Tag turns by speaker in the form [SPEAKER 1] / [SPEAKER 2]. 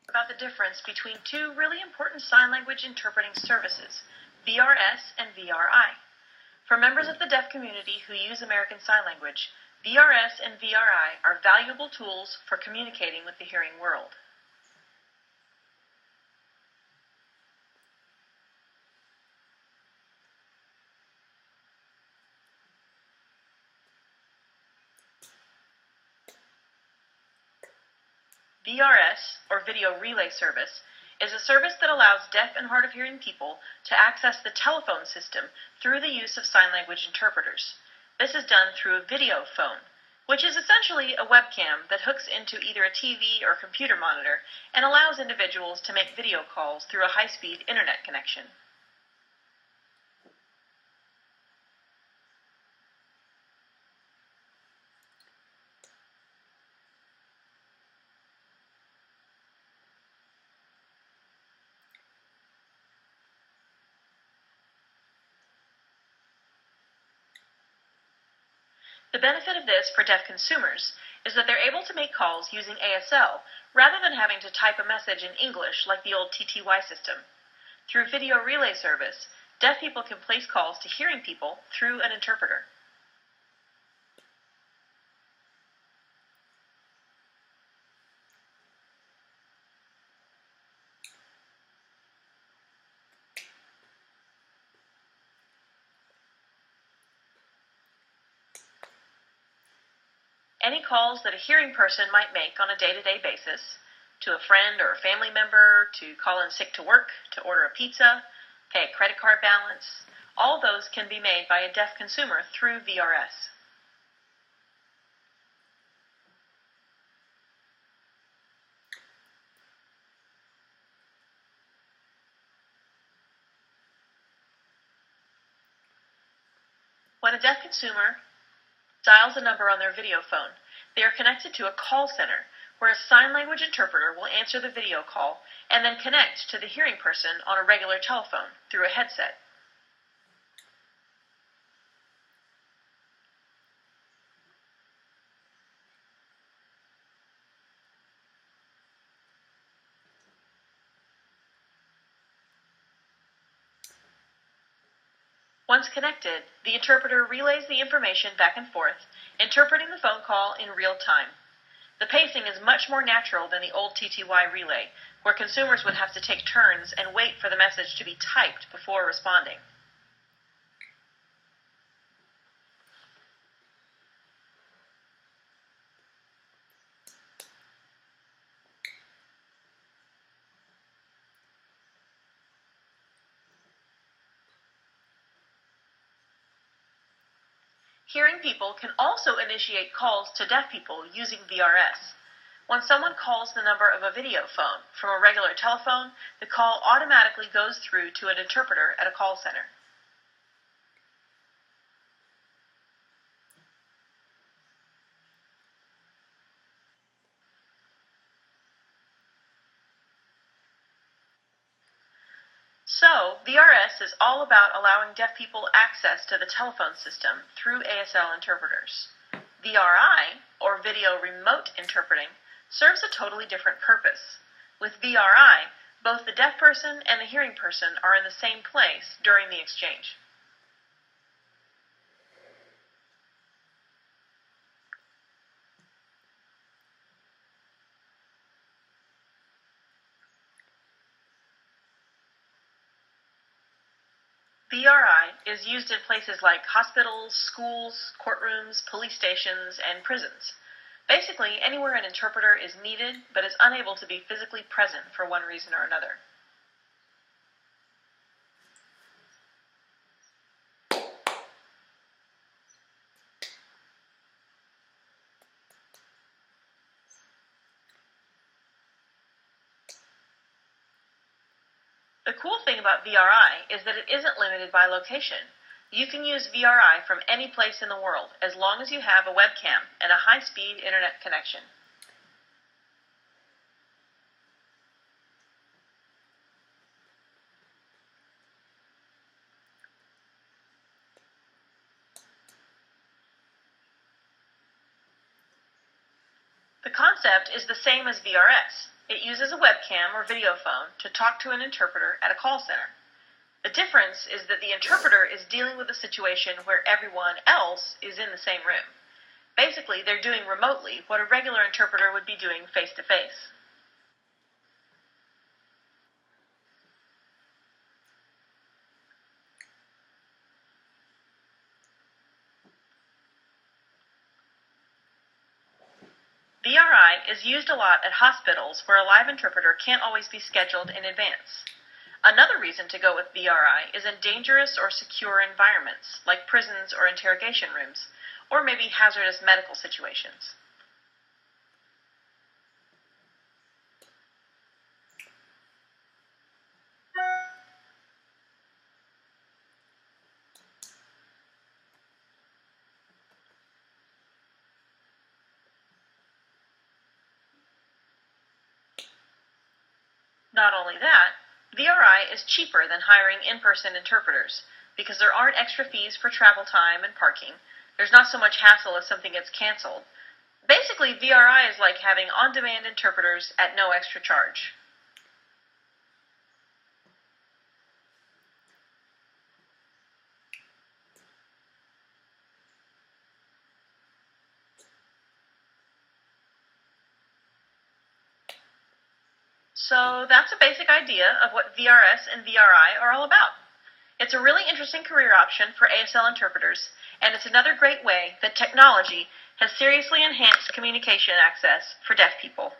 [SPEAKER 1] About the difference between two really important sign language interpreting services, VRS and VRI. For members of the deaf community who use American Sign Language, VRS and VRI are valuable tools for communicating with the hearing world. VRS, or Video Relay Service, is a service that allows deaf and hard-of-hearing people to access the telephone system through the use of sign language interpreters. This is done through a video phone, which is essentially a webcam that hooks into either a TV or computer monitor and allows individuals to make video calls through a high-speed internet connection. The benefit of this for deaf consumers is that they're able to make calls using ASL rather than having to type a message in English like the old TTY system. Through Video Relay Service, deaf people can place calls to hearing people through an interpreter. Any calls that a hearing person might make on a day-to-day basis, to a friend or a family member, to call in sick to work, to order a pizza, pay a credit card balance, all those can be made by a deaf consumer through VRS. When a deaf consumer dials a number on their video phone, they are connected to a call center where a sign language interpreter will answer the video call and then connect to the hearing person on a regular telephone through a headset. Once connected, the interpreter relays the information back and forth, interpreting the phone call in real time. The pacing is much more natural than the old TTY relay, where consumers would have to take turns and wait for the message to be typed before responding. Hearing people can also initiate calls to deaf people using VRS. When someone calls the number of a video phone from a regular telephone, the call automatically goes through to an interpreter at a call center. So, VRS is all about allowing deaf people access to the telephone system through ASL interpreters. VRI, or Video Remote Interpreting, serves a totally different purpose. With VRI, both the deaf person and the hearing person are in the same place during the exchange. VRI is used in places like hospitals, schools, courtrooms, police stations, and prisons. Basically, anywhere an interpreter is needed but is unable to be physically present for one reason or another. The cool thing about VRI is that it isn't limited by location. You can use VRI from any place in the world as long as you have a webcam and a high-speed internet connection. The concept is the same as VRS. It uses a webcam or video phone to talk to an interpreter at a call center. The difference is that the interpreter is dealing with a situation where everyone else is in the same room. Basically, they're doing remotely what a regular interpreter would be doing face-to-face. VRI is used a lot at hospitals where a live interpreter can't always be scheduled in advance. Another reason to go with VRI is in dangerous or secure environments, like prisons or interrogation rooms, or maybe hazardous medical situations. Not only that, VRI is cheaper than hiring in-person interpreters because there aren't extra fees for travel time and parking. There's not so much hassle if something gets canceled. Basically, VRI is like having on-demand interpreters at no extra charge. So that's a basic idea of what VRS and VRI are all about. It's a really interesting career option for ASL interpreters, and it's another great way that technology has seriously enhanced communication access for deaf people.